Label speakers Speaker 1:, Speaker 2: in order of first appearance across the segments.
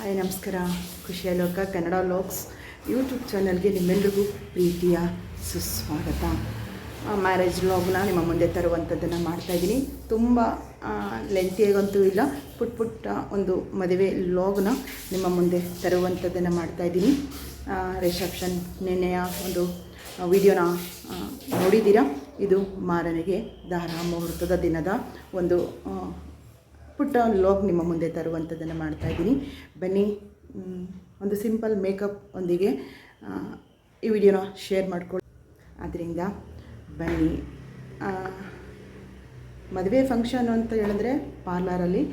Speaker 1: Hi ನಮಸ್ಕಾರ. ಖುಷಿಯ ಲೋಕ ಕನ್ನಡ ವ್ಲಾಗ್ಸ್ ಯೂಟ್ಯೂಬ್ ಚಾನಲ್ಗೆ ನಿಮ್ಮೆಲ್ಲರಿಗೂ ಪ್ರೀತಿಯ ಸುಸ್ವಾಗತ. ಮ್ಯಾರೇಜ್ ವ್ಲಾಗ್ನ ನಿಮ್ಮ ಮುಂದೆ ತರುವಂಥದ್ದನ್ನು ಮಾಡ್ತಾಯಿದ್ದೀನಿ. ತುಂಬ ಲೆಂತಿಯಾಗಂತೂ ಇಲ್ಲ, ಪುಟ್ಟ ಒಂದು ಮದುವೆ ವ್ಲಾಗ್ನ ನಿಮ್ಮ ಮುಂದೆ ತರುವಂಥದ್ದನ್ನು ಮಾಡ್ತಾಯಿದ್ದೀನಿ. ರಿಸೆಪ್ಷನ್ ನಿನ್ನೆಯ ಒಂದು ವಿಡಿಯೋನ ನೋಡಿದ್ದೀರಾ. ಇದು ಮಾರನೆಗೆ ದಾರ ಮುಹೂರ್ತದ ದಿನದ ಒಂದು ಪುಟ್ಟ ವ್ಲಾಗ್ ನಿಮ್ಮ ಮುಂದೆ ತರುವಂಥದ್ದನ್ನು ಮಾಡ್ತಾಯಿದ್ದೀನಿ. ಬನ್ನಿ, ಒಂದು ಸಿಂಪಲ್ ಮೇಕಪ್ ಒಂದಿಗೆ ಈ ವಿಡಿಯೋನ ಶೇರ್ ಮಾಡ್ಕೊಳ್ಳಿ. ಆದ್ದರಿಂದ ಬನ್ನಿ, ಮದುವೆ ಫಂಕ್ಷನ್ ಅಂತ ಹೇಳಿದ್ರೆ ಪಾರ್ಲರಲ್ಲಿ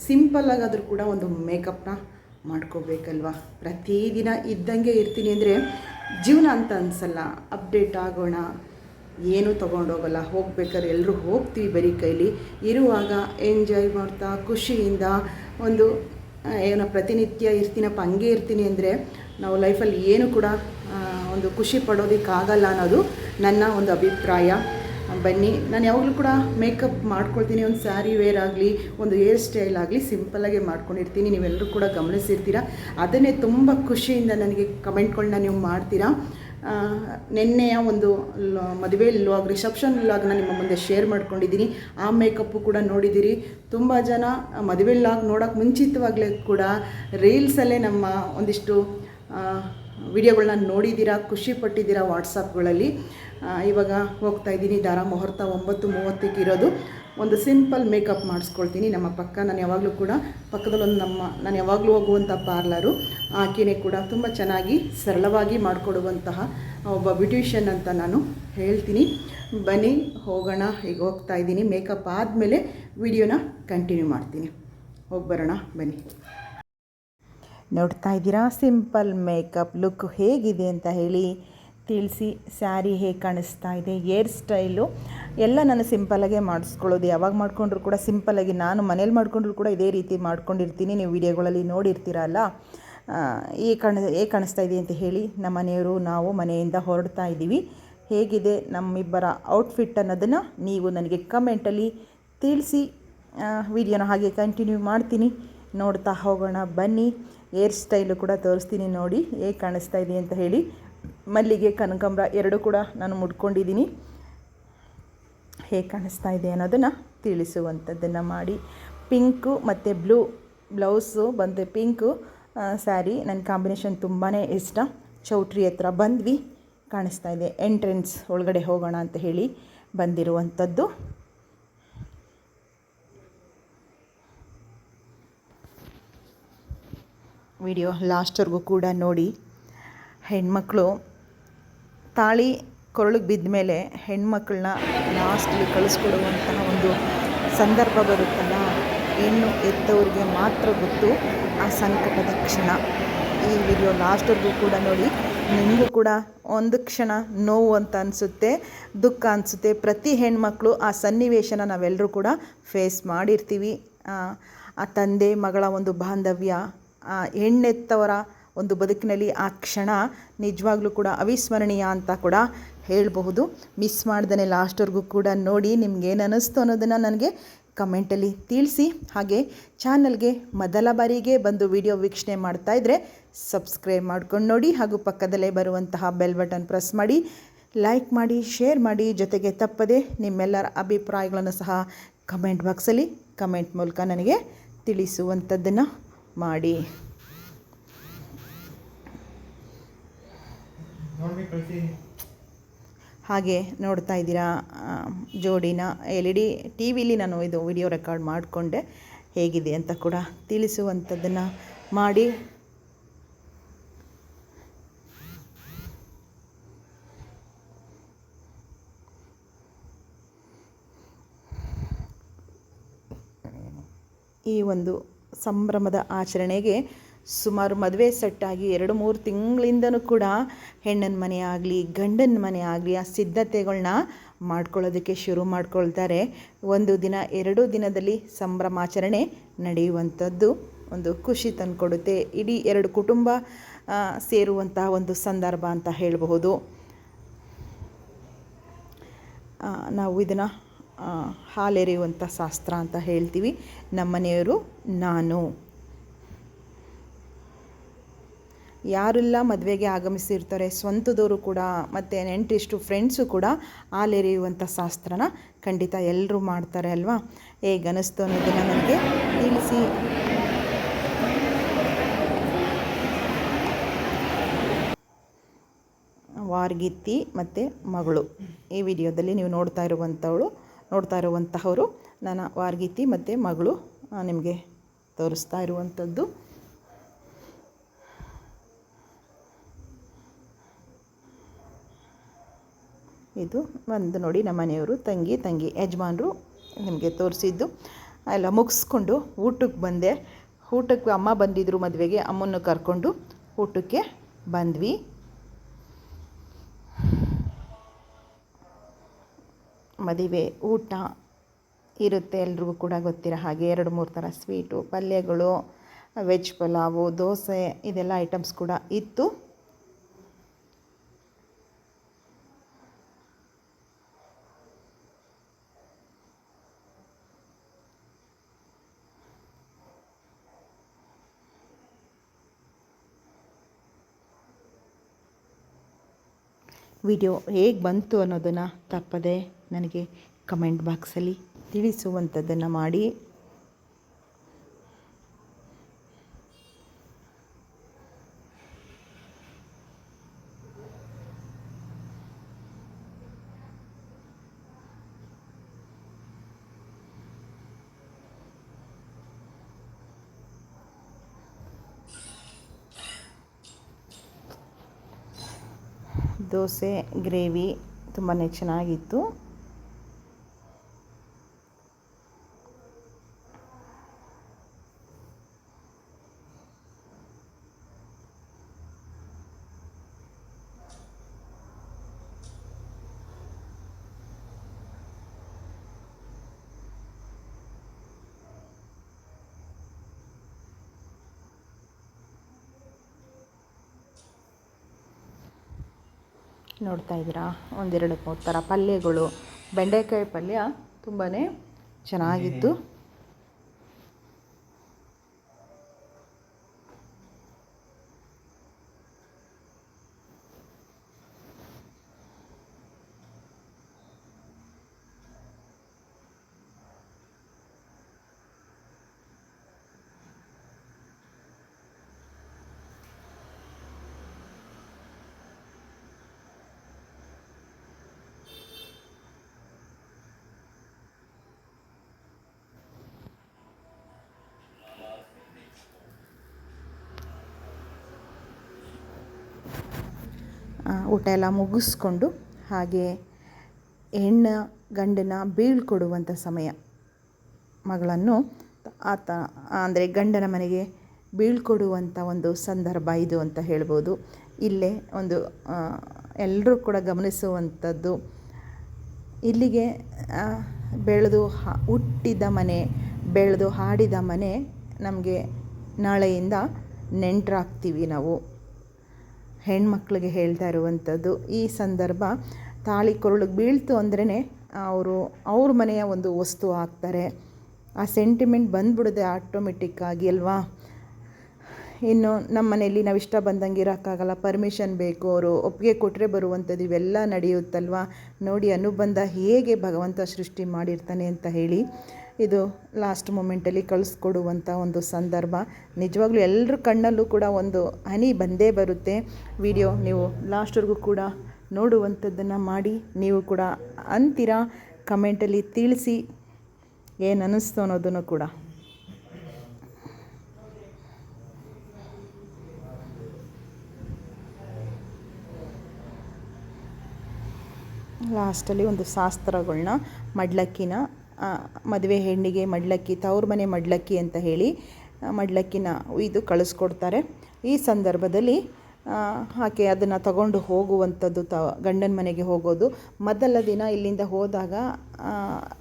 Speaker 1: ಸಿಂಪಲ್ಲಾಗಾದರೂ ಕೂಡ ಒಂದು ಮೇಕಪ್ನ ಮಾಡ್ಕೋಬೇಕಲ್ವ. ಪ್ರತಿದಿನ ಇದ್ದಂಗೆ ಇರ್ತೀನಿ ಅಂದರೆ ಜೀವನ ಅಂತ ಅನಿಸಲ್ಲ. ಅಪ್ಡೇಟ್ ಆಗೋಣ, ಏನೂ ತೊಗೊಂಡೋಗಲ್ಲ. ಹೋಗ್ಬೇಕಾದ್ರೆ ಎಲ್ಲರೂ ಹೋಗ್ತೀವಿ ಬರೀ ಕೈಲಿ. ಇರುವಾಗ ಎಂಜಾಯ್ ಮಾಡ್ತಾ ಖುಷಿಯಿಂದ ಒಂದು ಏನೋ ಪ್ರತಿನಿತ್ಯ ಇರ್ತೀನಪ್ಪ ಹಂಗೆ ಇರ್ತೀನಿ ಅಂದರೆ ನಾವು ಲೈಫಲ್ಲಿ ಏನು ಕೂಡ ಒಂದು ಖುಷಿ ಪಡೋದಕ್ಕಾಗಲ್ಲ ಅನ್ನೋದು ನನ್ನ ಒಂದು ಅಭಿಪ್ರಾಯ. ಬನ್ನಿ, ನಾನು ಯಾವಾಗಲೂ ಕೂಡ ಮೇಕಪ್ ಮಾಡ್ಕೊಳ್ತೀನಿ. ಒಂದು ಸ್ಯಾರಿ ವೇರ್ ಆಗಲಿ, ಒಂದು ಹೇರ್ ಸ್ಟೈಲ್ ಆಗಲಿ ಸಿಂಪಲ್ಲಾಗೆ ಮಾಡ್ಕೊಂಡಿರ್ತೀನಿ. ನೀವೆಲ್ಲರೂ ಕೂಡ ಗಮನಿಸಿರ್ತೀರ. ಅದನ್ನೇ ತುಂಬ ಖುಷಿಯಿಂದ ನನಗೆ ಕಮೆಂಟ್ಗಳನ್ನ ನೀವು ಮಾಡ್ತೀರಾ. ನಿನ್ನೆಯ ಒಂದು ಮದುವೆ ವ್ಲಾಗ್, ರಿಸೆಪ್ಷನ್ ವ್ಲಾಗ್ನ ನಿಮ್ಮ ಮುಂದೆ ಶೇರ್ ಮಾಡ್ಕೊಂಡಿದ್ದೀನಿ. ಆ ಮೇಕಪ್ಪು ಕೂಡ ನೋಡಿದ್ದೀರಿ. ತುಂಬ ಜನ ಮದುವೆ ವ್ಲಾಗ್ ನೋಡೋಕ್ಕೆ ಮುಂಚಿತವಾಗಲೇ ಕೂಡ ರೀಲ್ಸಲ್ಲೇ ನಮ್ಮ ಒಂದಿಷ್ಟು ವಿಡಿಯೋಗಳನ್ನ ನೋಡಿದ್ದೀರಾ, ಖುಷಿ ಪಟ್ಟಿದ್ದೀರಾ ವಾಟ್ಸಪ್ಗಳಲ್ಲಿ. ಇವಾಗ ಹೋಗ್ತಾಯಿದ್ದೀನಿ. ದಾರ ಮುಹೂರ್ತ 9:30ಕ್ಕೆ ಇರೋದು. ಒಂದು ಸಿಂಪಲ್ ಮೇಕಪ್ ಮಾಡಿಸ್ಕೊಳ್ತೀನಿ. ನಮ್ಮ ಪಕ್ಕ ನಾನು ಯಾವಾಗಲೂ ಕೂಡ ಪಕ್ಕದಲ್ಲೊಂದು ನಾನು ಯಾವಾಗಲೂ ಹೋಗುವಂಥ ಪಾರ್ಲರು, ಆಕೆಯೇ ಕೂಡ ತುಂಬ ಚೆನ್ನಾಗಿ ಸರಳವಾಗಿ ಮಾಡಿಕೊಡುವಂತಹ ಒಬ್ಬ ಬ್ಯೂಟಿಷಿಯನ್ ಅಂತ ನಾನು ಹೇಳ್ತೀನಿ. ಬನ್ನಿ ಹೋಗೋಣ. ಈಗ ಹೋಗ್ತಾಯಿದ್ದೀನಿ. ಮೇಕಪ್ ಆದಮೇಲೆ ವಿಡಿಯೋನ ಕಂಟಿನ್ಯೂ ಮಾಡ್ತೀನಿ. ಹೋಗಿ ಬರೋಣ ಬನ್ನಿ. ನೋಡ್ತಾ ಇದ್ದೀರಾ, ಸಿಂಪಲ್ ಮೇಕಪ್ ಲುಕ್ ಹೇಗಿದೆ ಅಂತ ಹೇಳಿ ತಿಳಿಸಿ. ಸ್ಯಾರಿ ಹೇಗೆ ಕಾಣಿಸ್ತಾ ಇದೆ, ಹೇರ್ ಸ್ಟೈಲು ಎಲ್ಲ ನಾನು ಸಿಂಪಲ್ಲಾಗೆ ಮಾಡಿಸ್ಕೊಳ್ಳೋದು. ಯಾವಾಗ ಮಾಡಿಕೊಂಡ್ರು ಕೂಡ ಸಿಂಪಲ್ಲಾಗಿ, ನಾನು ಮನೇಲಿ ಮಾಡಿಕೊಂಡ್ರು ಕೂಡ ಇದೇ ರೀತಿ ಮಾಡ್ಕೊಂಡಿರ್ತೀನಿ. ನೀವು ವಿಡಿಯೋಗಳಲ್ಲಿ ನೋಡಿರ್ತೀರಲ್ಲ. ಹೇಗೆ ಕಾಣಿಸ್ತಾ ಇದೆ ಅಂತ ಹೇಳಿ. ನಮ್ಮ ಮನೆಯವರು ನಾವು ಮನೆಯಿಂದ ಹೊರಡ್ತಾ ಇದ್ದೀವಿ. ಹೇಗಿದೆ ನಮ್ಮಿಬ್ಬರ ಔಟ್ಫಿಟ್ ಅನ್ನೋದನ್ನು ನೀವು ನನಗೆ ಕಮೆಂಟಲ್ಲಿ ತಿಳಿಸಿ. ವಿಡಿಯೋನ ಹಾಗೆ ಕಂಟಿನ್ಯೂ ಮಾಡ್ತೀನಿ. ನೋಡ್ತಾ ಹೋಗೋಣ ಬನ್ನಿ. ಹೇರ್ ಸ್ಟೈಲು ಕೂಡ ತೋರಿಸ್ತೀನಿ ನೋಡಿ ಹೇಗೆ ಕಾಣಿಸ್ತಾ ಇದೆ ಅಂತ ಹೇಳಿ. ಮಲ್ಲಿಗೆ ಕನಕಾಂಬರ ಎರಡೂ ಕೂಡ ನಾನು ಮುಡ್ಕೊಂಡಿದ್ದೀನಿ. ಹೇಗೆ ಕಾಣಿಸ್ತಾ ಇದೆ ಅನ್ನೋದನ್ನು ತಿಳಿಸುವಂಥದ್ದನ್ನು ಮಾಡಿ. ಪಿಂಕು ಮತ್ತು ಬ್ಲೂ ಬ್ಲೌಸು ಬಂದು ಪಿಂಕು ಸ್ಯಾರಿ ನನ್ನ ಕಾಂಬಿನೇಷನ್ ತುಂಬಾ ಇಷ್ಟ. ಚೌಟ್ರಿ ಹತ್ರ ಬಂದ್ವಿ. ಕಾಣಿಸ್ತಾ ಇದೆ ಎಂಟ್ರೆನ್ಸ್ ಒಳಗಡೆ ಹೋಗೋಣ ಅಂತ ಹೇಳಿ ಬಂದಿರುವಂಥದ್ದು. ವಿಡಿಯೋ ಲಾಸ್ಟ್ವರೆಗೂ ಕೂಡ ನೋಡಿ. ಹೆಣ್ಮಕ್ಳು ತಾಳಿ ಕೊರಳಿಗೆ ಬಿದ್ದ ಮೇಲೆ ಹೆಣ್ಮಕ್ಳನ್ನ ಲಾಸ್ಟಲ್ಲಿ ಕಳಿಸ್ಕೊಡುವಂತಹ ಒಂದು ಸಂದರ್ಭ ಬರುತ್ತಲ್ಲ, ಹೆಣ್ಣು ಎತ್ತವ್ರಿಗೆ ಮಾತ್ರ ಗೊತ್ತು ಆ ಸಂಕಟದ ಕ್ಷಣ. ಈ ವಿಡಿಯೋ ಲಾಸ್ಟ್ವರೆಗೂ ಕೂಡ ನೋಡಿ. ನಿಮಗೂ ಕೂಡ ಒಂದು ಕ್ಷಣ ನೋವು ಅಂತ ಅನಿಸುತ್ತೆ, ದುಃಖ ಅನಿಸುತ್ತೆ. ಪ್ರತಿ ಹೆಣ್ಮಕ್ಳು ಆ ಸನ್ನಿವೇಶನ ನಾವೆಲ್ಲರೂ ಕೂಡ ಫೇಸ್ ಮಾಡಿರ್ತೀವಿ. ಆ ತಂದೆ ಮಗಳ ಒಂದು ಬಾಂಧವ್ಯ, ಆ ಹೆಣ್ಣೆತ್ತವರ ಒಂದು ಬದುಕಿನಲ್ಲಿ ಆ ಕ್ಷಣ ನಿಜವಾಗ್ಲೂ ಕೂಡ ಅವಿಸ್ಮರಣೀಯ ಅಂತ ಕೂಡ ಹೇಳಬಹುದು. ಮಿಸ್ ಮಾಡ್ದೇ ಲಾಸ್ಟ್ವರೆಗೂ ಕೂಡ ನೋಡಿ. ನಿಮ್ಗೇನು ಅನ್ನಿಸ್ತು ಅನ್ನೋದನ್ನು ನನಗೆ ಕಮೆಂಟಲ್ಲಿ ತಿಳಿಸಿ. ಹಾಗೆ ಚಾನಲ್ಗೆ ಮೊದಲ ಬಾರಿಗೆ ಬಂದು ವಿಡಿಯೋ ವೀಕ್ಷಣೆ ಮಾಡ್ತಾಯಿದ್ರೆ ಸಬ್ಸ್ಕ್ರೈಬ್ ಮಾಡ್ಕೊಂಡು ನೋಡಿ. ಹಾಗೂ ಪಕ್ಕದಲ್ಲೇ ಬರುವಂತಹ ಬೆಲ್ ಬಟನ್ ಪ್ರೆಸ್ ಮಾಡಿ, ಲೈಕ್ ಮಾಡಿ, ಶೇರ್ ಮಾಡಿ. ಜೊತೆಗೆ ತಪ್ಪದೆ ನಿಮ್ಮೆಲ್ಲರ ಅಭಿಪ್ರಾಯಗಳನ್ನು ಸಹ ಕಮೆಂಟ್ ಬಾಕ್ಸಲ್ಲಿ ಕಮೆಂಟ್ ಮೂಲಕ ನನಗೆ ತಿಳಿಸುವಂಥದ್ದನ್ನು ಮಾಡಿ. ಹಾಗೆ ನೋಡ್ತಾ ಇದ್ದೀರಾ ಜೋಡಿನ LED ಟಿ ವಿಲಿ ನಾನು ಇದು ವಿಡಿಯೋ ರೆಕಾರ್ಡ್ ಮಾಡಿಕೊಂಡೆ. ಹೇಗಿದೆ ಅಂತ ಕೂಡ ತಿಳಿಸುವಂಥದ್ದನ್ನು ಮಾಡಿ. ಈ ಒಂದು ಸಂಭ್ರಮದ ಆಚರಣೆಗೆ ಸುಮಾರು ಮದುವೆ ಸೆಟ್ಟಾಗಿ 2-3 ತಿಂಗಳಿಂದನೂ ಕೂಡ ಹೆಣ್ಣಿನ ಮನೆ ಆಗಲಿ ಗಂಡನ ಮನೆ ಆಗಲಿ ಆ ಸಿದ್ಧತೆಗಳನ್ನ ಮಾಡ್ಕೊಳ್ಳೋದಕ್ಕೆ ಶುರು ಮಾಡ್ಕೊಳ್ತಾರೆ. 1 ದಿನ 2 ದಿನದಲ್ಲಿ ಸಂಭ್ರಮಾಚರಣೆ ನಡೆಯುವಂಥದ್ದು ಒಂದು ಖುಷಿ ತಂದುಕೊಡುತ್ತೆ. ಇಡೀ 2 ಕುಟುಂಬ ಸೇರುವಂತಹ ಒಂದು ಸಂದರ್ಭ ಅಂತ ಹೇಳಬಹುದು. ನಾವು ಇದನ್ನು ಹಾಲೆರೆಯುವಂಥ ಶಾಸ್ತ್ರ ಅಂತ ಹೇಳ್ತೀವಿ. ನಮ್ಮನೆಯವರು ನಾನು ಯಾರೆಲ್ಲ ಮದುವೆಗೆ ಆಗಮಿಸಿರ್ತಾರೆ ಸ್ವಂತದವರು ಕೂಡ ಮತ್ತು ನೆಂಟರಿಷ್ಟು ಫ್ರೆಂಡ್ಸು ಕೂಡ ಹಾಲೆರೆಯುವಂಥ ಶಾಸ್ತ್ರನ ಖಂಡಿತ ಎಲ್ಲರೂ ಮಾಡ್ತಾರೆ ಅಲ್ವಾ. ಹೇಗೆ ಅನ್ನಿಸ್ತು ಅನ್ನೋದನ್ನು ನನಗೆ ತಿಳಿಸಿ. ವಾರ್ಗಿತ್ತಿ ಮತ್ತು ಮಗಳು ಈ ವಿಡಿಯೋದಲ್ಲಿ ನೀವು ನೋಡ್ತಾ ಇರುವಂತಹವರು ನನ್ನ ವಾರ್ಗಿತ್ತಿ ಮತ್ತು ಮಗಳು ನಿಮಗೆ ತೋರಿಸ್ತಾ ಇರುವಂಥದ್ದು. ಇದು ಒಂದು ನೋಡಿ ನಮ್ಮ ಮನೆಯವರು ತಂಗಿ ಯಜಮಾನರು ನಿಮಗೆ ತೋರಿಸಿದ್ದು. ಎಲ್ಲ ಮುಗಿಸ್ಕೊಂಡು ಊಟಕ್ಕೆ ಬಂದೆ. ಊಟಕ್ಕೆ ಅಮ್ಮ ಬಂದಿದ್ದರು ಮದುವೆಗೆ, ಅಮ್ಮನ್ನು ಕರ್ಕೊಂಡು ಊಟಕ್ಕೆ ಬಂದ್ವಿ. ಮದುವೆ ಊಟ ಇರುತ್ತೆ, ಎಲ್ರಿಗೂ ಕೂಡ ಗೊತ್ತಿರೋ ಹಾಗೆ 2-3 ಥರ ಸ್ವೀಟು, ಪಲ್ಯಗಳು, ವೆಜ್ ಪಲಾವು, ದೋಸೆ ಇದೆಲ್ಲ ಐಟಮ್ಸ್ ಕೂಡ ಇತ್ತು. ವಿಡಿಯೋ ಹೇಗೆ ಬಂತು ಅನ್ನೋದನ್ನು ತಪ್ಪದೆ ನನಗೆ ಕಮೆಂಟ್ ಬಾಕ್ಸಲ್ಲಿ ತಿಳಿಸುವಂಥದ್ದನ್ನು ಮಾಡಿ. ದೋಸೆ ಗ್ರೇವಿ ತುಂಬಾ ಚೆನ್ನಾಗಿತ್ತು. ನೋಡ್ತಾ ಇದ್ದೀರಾ, 1-2-3 ಥರ ಪಲ್ಯಗಳು. ಬೆಂಡೆಕಾಯಿ ಪಲ್ಯ ತುಂಬಾ ಚೆನ್ನಾಗಿತ್ತು. ಊಟ ಎಲ್ಲ ಮುಗಿಸ್ಕೊಂಡು ಹಾಗೆ ಹೆಣ್ಣು ಗಂಡನ ಬೀಳ್ಕೊಡುವಂಥ ಸಮಯ. ಮಗಳನ್ನು ಅಂದರೆ ಗಂಡನ ಮನೆಗೆ ಬೀಳ್ಕೊಡುವಂಥ ಒಂದು ಸಂದರ್ಭ ಇದು ಅಂತ ಹೇಳ್ಬೋದು. ಇಲ್ಲೇ ಒಂದು ಎಲ್ಲರೂ ಕೂಡ ಗಮನಿಸುವಂಥದ್ದು. ಇಲ್ಲಿಗೆ ಬೆಳೆದು ಹುಟ್ಟಿದ ಮನೆ, ಬೆಳೆದು ಹಾಡಿದ ಮನೆ ನಮಗೆ ನಾಳೆಯಿಂದ ನೆಂಟರಾಗ್ತೀವಿ ನಾವು. ಹೆಣ್ಮಕ್ಳಿಗೆ ಹೇಳ್ತಾ ಇರುವಂಥದ್ದು ಈ ಸಂದರ್ಭ. ತಾಳಿ ಕೊರಳಿಗೆ ಬೀಳ್ತು ಅಂದ್ರೇ ಅವ್ರ ಮನೆಯ ಒಂದು ವಸ್ತು ಆಗ್ತಾರೆ. ಆ ಸೆಂಟಿಮೆಂಟ್ ಬಂದ್ಬಿಡುತ್ತೆ ಆಟೋಮೆಟಿಕ್ಕಾಗಿ ಅಲ್ವಾ. ಇನ್ನು ನಮ್ಮ ಮನೆಯಲ್ಲಿ ನಾವು ಇಷ್ಟ ಬಂದಂಗೆ ಇರೋಕ್ಕಾಗಲ್ಲ, ಪರ್ಮಿಷನ್ ಬೇಕು, ಅವರು ಒಪ್ಪಿಗೆ ಕೊಟ್ಟರೆ ಬರುವಂಥದ್ದು ಇವೆಲ್ಲ ನಡೆಯುತ್ತಲ್ವ. ನೋಡಿ ಅನುಬಂಧ ಹೇಗೆ ಭಗವಂತ ಸೃಷ್ಟಿ ಮಾಡಿರ್ತಾನೆ ಅಂತ ಹೇಳಿ. ಇದು ಲಾಸ್ಟ್ ಮೂಮೆಂಟಲ್ಲಿ ಕಳಿಸ್ಕೊಡುವಂಥ ಒಂದು ಸಂದರ್ಭ. ನಿಜವಾಗ್ಲೂ ಎಲ್ಲರ ಕಣ್ಣಲ್ಲೂ ಕೂಡ ಒಂದು ಹನಿ ಬಂದೇ ಬರುತ್ತೆ. ವಿಡಿಯೋ ನೀವು ಲಾಸ್ಟ್ವರೆಗೂ ಕೂಡ ನೋಡುವಂಥದ್ದನ್ನು ಮಾಡಿ. ನೀವು ಕೂಡ ಅಂತೀರಾ, ಕಮೆಂಟಲ್ಲಿ ತಿಳಿಸಿ ಏನು ಅನ್ನಿಸ್ತು ಅನ್ನೋದನ್ನು ಕೂಡ. ಲಾಸ್ಟಲ್ಲಿ ಒಂದು ಶಾಸ್ತ್ರಗಳನ್ನ ಮಡ್ಲಕ್ಕಿನ ಮದುವೆ ಹೆಣ್ಣಿಗೆ ಮಡ್ಲಕ್ಕಿ, ತವ್ರ ಮನೆ ಮಡ್ಲಕ್ಕಿ ಅಂತ ಹೇಳಿ ಮಡ್ಲಕ್ಕಿನ ಇದು ಕಳಿಸ್ಕೊಡ್ತಾರೆ. ಈ ಸಂದರ್ಭದಲ್ಲಿ ಆಕೆ ಅದನ್ನು ತಗೊಂಡು ಹೋಗುವಂಥದ್ದು, ಗಂಡನ ಮನೆಗೆ ಹೋಗೋದು. ಮೊದಲ ದಿನ ಇಲ್ಲಿಂದ ಹೋದಾಗ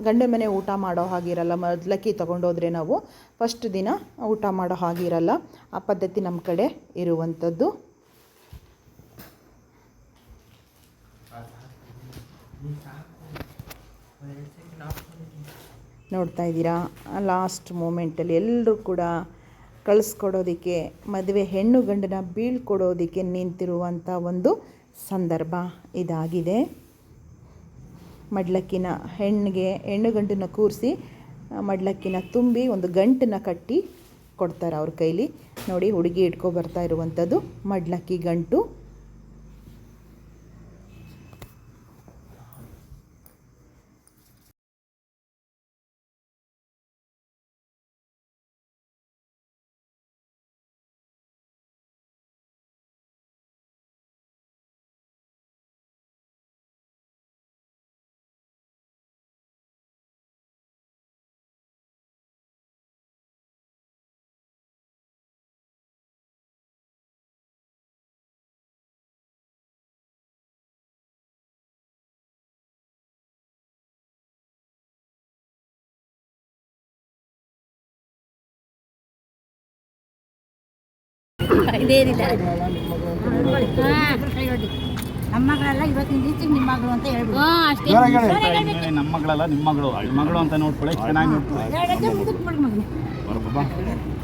Speaker 1: ಗಂಡನ ಮನೆ ಊಟ ಮಾಡೋ ಹಾಗಿರಲ್ಲ. ಮಡ್ಲಕ್ಕಿ ತೊಗೊಂಡೋದ್ರೆ ನಾವು ಫಸ್ಟ್ ದಿನ ಊಟ ಮಾಡೋ ಹಾಗಿರಲ್ಲ. ಆ ಪದ್ಧತಿ ನಮ್ಮ ಕಡೆ ಇರುವಂಥದ್ದು. ನೋಡ್ತಾ ಇದ್ದೀರಾ, ಲಾಸ್ಟ್ ಮೂಮೆಂಟಲ್ಲಿ ಎಲ್ಲರೂ ಕೂಡ ಕಳಿಸ್ಕೊಡೋದಕ್ಕೆ, ಮದುವೆ ಹೆಣ್ಣು ಗಂಡನ ಬೀಳ್ಕೊಡೋದಕ್ಕೆ ನಿಂತಿರುವಂಥ ಒಂದು ಸಂದರ್ಭ ಇದಾಗಿದೆ. ಮಡ್ಲಕ್ಕಿನ ಹೆಣ್ಣು ಗಂಡನ್ನ ಕೂರಿಸಿ ಮಡ್ಲಕ್ಕಿನ ತುಂಬಿ ಒಂದು ಗಂಟನ್ನ ಕಟ್ಟಿ ಕೊಡ್ತಾರೆ ಅವ್ರ ಕೈಲಿ. ನೋಡಿ, ಹುಡುಗಿ ಇಟ್ಕೊ ಬರ್ತಾ ಇರುವಂಥದ್ದು ಮಡ್ಲಕ್ಕಿ ಗಂಟು.
Speaker 2: ಇದೇನಿಲ್ಲ, ನಮ್ಮ ಮಗಳೆಲ್ಲ ಇವತ್ತಿನ ದಿವಸ ನಿಮ್ಮ ಮಗಳು ಅಂತ ಹೇಳ್ಬೋದು. ಅಷ್ಟೇ,
Speaker 3: ನಮ್ಮ ಮಗಳಲ್ಲ ನಿಮ್ಮ ಮಗಳು, ಮಗಳು ಅಂತ ನೋಡ್ಕೊಳ್ಳಿ, ಚೆನ್ನಾಗಿ ನೋಡ್ಕೊಳ್ಳಿ.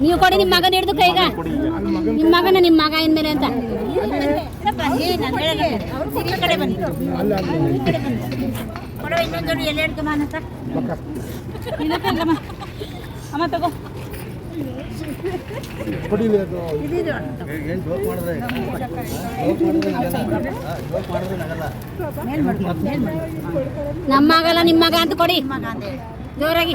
Speaker 2: ನೀವು ಕೊಡಿ ನಿಮ್ಮ ಮಗನ ಹಿಡಿದು ಕೈಗ, ನಿಮ್ಮ ಮಗನ ನಿಮ್ಮ ಮಗ ಇನ್ಮೇಲೆ ಅಂತ ಕಡೆ ಬನ್ನಿ ಕೊಡೋ. ಇನ್ನೊಂದು ಎಲ್ಲ ಹಿಡ್ಕೊ ಮಾನಸ ಅಮ್ಮ ತಗೋ. ನಮ್ಮ ಮಗಲ್ಲ ನಿಮ್ಮ ಮಗ ಅಂತ ಕೊಡಿ ಜೋರಾಗಿ.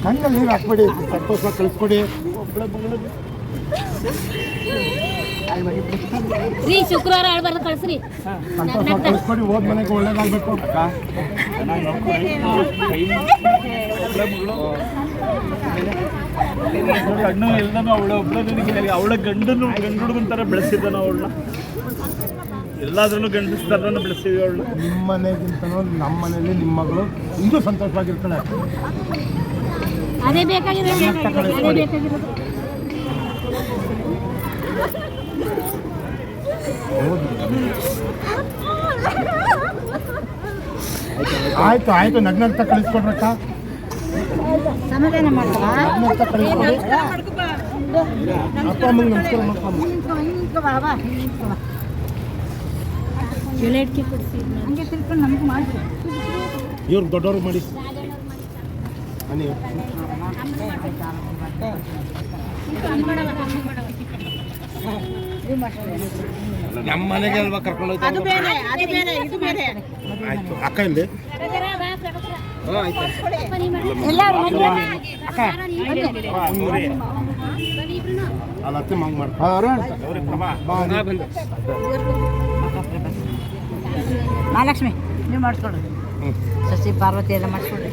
Speaker 4: ಕಣ್ಣಲ್ಲಿ ನೀರು ಹಾಕ್ಬೇಡಿ, ಸಂತೋಷ ಕಳಿಸ್ಕೊಡಿ.
Speaker 2: ರೀ ಶುಕ್ರವಾರ ಆಳ್ಬಾರ್ದು ಕಳಿಸ್ರಿ,
Speaker 4: ಸಂತೋಷ ಕಳಿಸ್ಕೊಡಿ. ಹೋದ ಮನೆಗೆ ಒಳ್ಳೇದಾಗಬೇಕು.
Speaker 3: ಕಣ್ಣು ಎಲ್ಲನೂ ಅವಳ ಗಂಡನು ಗಂಡು ಹುಡುಗನ ಥರ ಬೆಳೆಸಿದ್ದಾನ ಅವಳನ್ನ. ಎಲ್ಲಾದ್ರೂ ಗಂಡಸ್ತಾರನ್ನು ಬೆಳೆಸಿದ್ವಿ ಅವಳನ್ನ.
Speaker 4: ನಿಮ್ಮ ಮನೆಗಿಂತನೂ ನಮ್ಮ ಮನೆಯಲ್ಲಿ ನಿಮ್ಮ ಮಗಳು ಇನ್ನೂ ಸಂತೋಷವಾಗಿರ್ತಾಳೆ.
Speaker 2: ಅದೇ ಬೇಕಾಗಿರೋದು.
Speaker 4: ಆಯ್ತು ಆಯ್ತು, ನಗ್ನಗ್ತಾ ಕಳಿಸ್ಕೊಡ್ರಕ್ಕ.
Speaker 2: ಸಮಾಧಾನ ಮಾಡ್ತಾರ.
Speaker 4: ನಗ್ನಗ್ತಾ ಕಳಿಸ್ಕೊಡಿ. ಅಪ್ಪ ಅಮ್ಮಂಗೆ ನಮಸ್ಕಾರ ಮಾಡ್ಕೊಂಡು
Speaker 2: ಹಂಗೆ ತಿಳ್ಕೊಂಡು ನಮ್ಗೆ ಮಾಡಿ.
Speaker 4: ಇವ್ರಿಗೆ ದೊಡ್ಡವ್ರಿಗೆ ಮಾಡಿ. ನಮ್ಮ ಮನೆಗೆ ಅಲ್ವಾ ಕರ್ಕೊಂಡು ಹೋಗ್ತಾ.
Speaker 1: ಅದು ಬೇರೆ, ಇದು ಬೇರೆ.
Speaker 4: ಆಯ್ತು ಅಕ್ಕ ಇಲ್ಲಿ ಅಲ್ಲ ಅತ್ತೆ ಮಂಗ್ ಮಾಡ್ತಾರೆ.
Speaker 2: ಮಹಾಲಕ್ಷ್ಮಿ ನೀವು ಮಾಡಿಸ್ಕೊಡ್ರಿ, ಶಶಿ ಪಾರ್ವತಿ ಎಲ್ಲ ಮಾಡಿಸ್ಕೊಡ್ರಿ.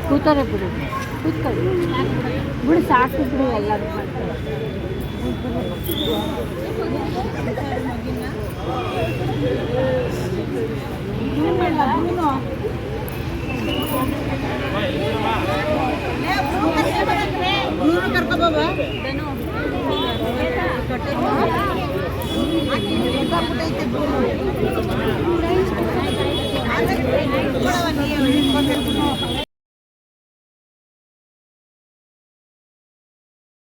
Speaker 2: ಕೂತಾರೆ ಬಿಡು, ಕೂತ್ಕೊಳ್ಳಿ ಬಿಡು, ಸಾಕು ಬಿಡು. ಎಲ್ಲರೂ
Speaker 1: ಕರ್ಕೊ